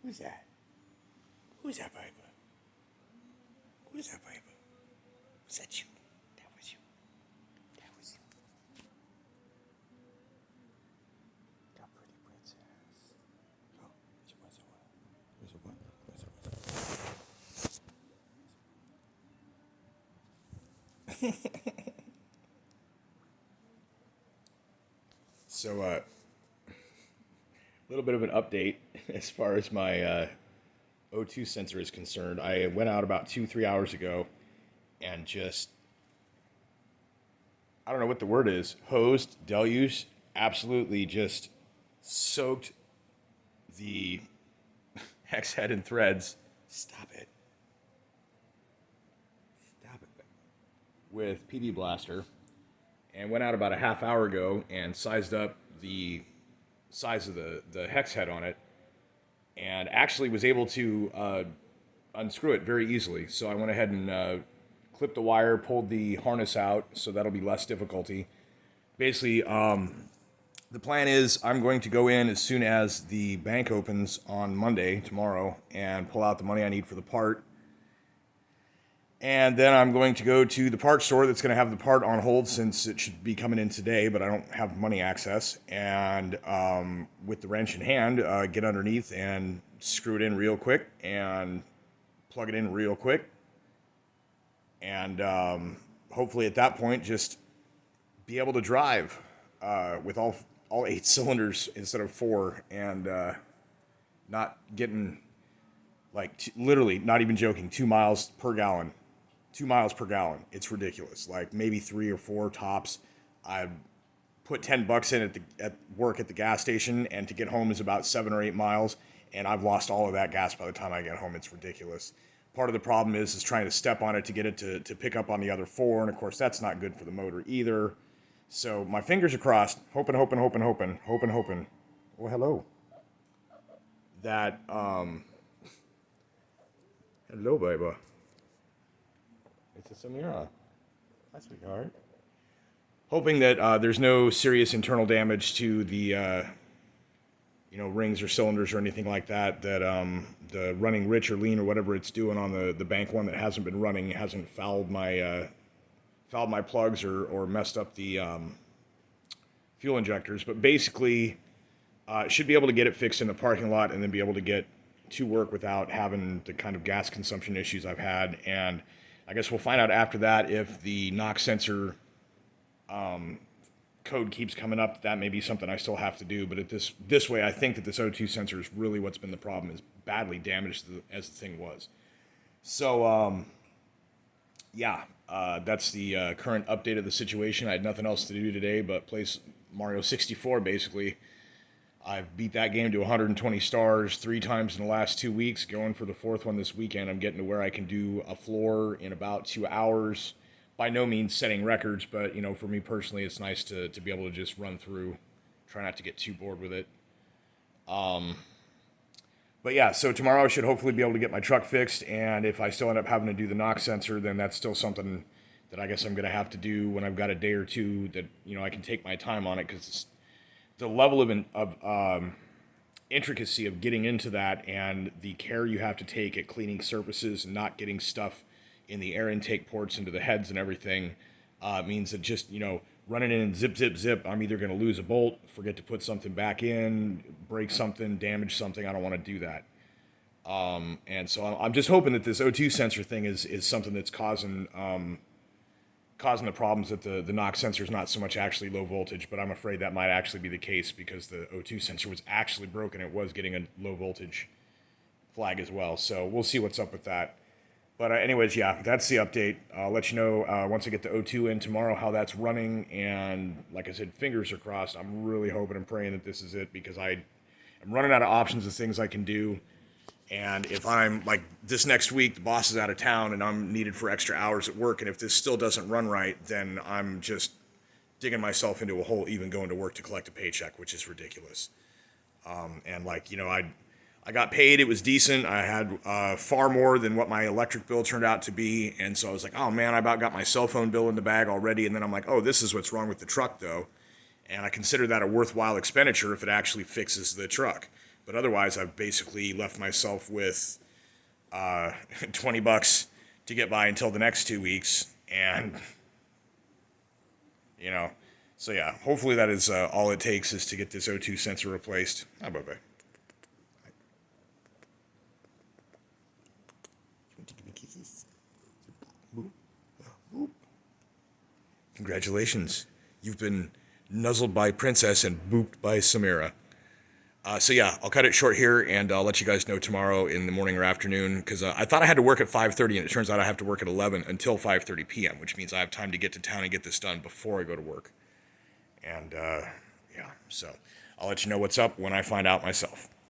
Who's that? Who's that, Piper? Who's that, Piper? Was that you? That was you. That was you. That pretty princess. Oh, where's your what? Where's your what? So, a little bit of an update as far as my O2 sensor is concerned. I went out about 2, 3 hours ago and just, I don't know what the word is, hosed, deluged, absolutely just soaked the hex head and threads. Stop it. Stop it. With PB Blaster. And went out about a half hour ago and sized up the size of the hex head on it, and actually was able to unscrew it very easily. So I went ahead and clipped the wire, pulled the harness out, so that'll be less difficulty. Basically, the plan is I'm going to go in as soon as the bank opens on Monday, tomorrow, and pull out the money I need for the part. And then I'm going to go to the part store that's going to have the part on hold since it should be coming in today, but I don't have money access. And with the wrench in hand, get underneath and screw it in real quick and plug it in real quick. And hopefully at that point, just be able to drive with all 8 cylinders instead of 4, and not getting, like, literally, not even joking, 2 miles per gallon. 2 miles per gallon. It's ridiculous. Like maybe 3 or 4 tops. I put $10 in at work at the gas station, and to get home is about 7 or 8 miles. And I've lost all of that gas by the time I get home. It's ridiculous. Part of the problem is trying to step on it to get it to pick up on the other 4, and of course that's not good for the motor either. So my fingers are crossed, hoping. Well, hello. That hello, baby. It's a Samira. Hi, sweetheart. Hoping that there's no serious internal damage to the rings or cylinders or anything like that. That the running rich or lean or whatever it's doing on the bank one that hasn't been running hasn't fouled my plugs or messed up the fuel injectors. But basically, should be able to get it fixed in the parking lot and then be able to get to work without having the kind of gas consumption issues I've had. And I guess we'll find out after that if the knock sensor code keeps coming up. That may be something I still have to do. But at this way, I think that this O2 sensor is really what's been the problem, is badly damaged as the thing was. So, that's the current update of the situation. I had nothing else to do today but play Mario 64, basically. I've beat that game to 120 stars 3 times in the last 2 weeks, going for the 4th one this weekend. I'm getting to where I can do a floor in about 2 hours. By no means setting records, but, for me personally, it's nice to be able to just run through. Try not to get too bored with it. But yeah, so tomorrow I should hopefully be able to get my truck fixed, and if I still end up having to do the knock sensor, then that's still something that I guess I'm going to have to do when I've got a day or two that, I can take my time on it, because the level of intricacy of getting into that and the care you have to take at cleaning surfaces and not getting stuff in the air intake ports into the heads and everything means that just, running in and zip, zip, zip, I'm either going to lose a bolt, forget to put something back in, break something, damage something. I don't want to do that. And so I'm just hoping that this O2 sensor thing is something that's causing the problems, that the knock sensor is not so much actually low voltage, but I'm afraid that might actually be the case because the O2 sensor was actually broken. It was getting a low voltage flag as well. So we'll see what's up with that. But anyways, yeah, that's the update. I'll let you know once I get the O2 in tomorrow how that's running. And like I said, fingers are crossed. I'm really hoping and praying that this is it, because I'm running out of options of things I can do. And if I'm, like, this next week, the boss is out of town and I'm needed for extra hours at work, and if this still doesn't run right, then I'm just digging myself into a hole even going to work to collect a paycheck, which is ridiculous. And, like, I got paid. It was decent. I had far more than what my electric bill turned out to be. And so I was like, oh, man, I about got my cell phone bill in the bag already. And then I'm like, oh, this is what's wrong with the truck, though. And I consider that a worthwhile expenditure if it actually fixes the truck. But otherwise, I've basically left myself with $20 to get by until the next 2 weeks. And, so yeah, hopefully that is all it takes is to get this O2 sensor replaced. Ah, bye-bye. Congratulations. You've been nuzzled by Princess and booped by Samira. So yeah, I'll cut it short here, and I'll let you guys know tomorrow in the morning or afternoon, because I thought I had to work at 5:30, and it turns out I have to work at 11 until 5:30 p.m., which means I have time to get to town and get this done before I go to work. And yeah, so I'll let you know what's up when I find out myself.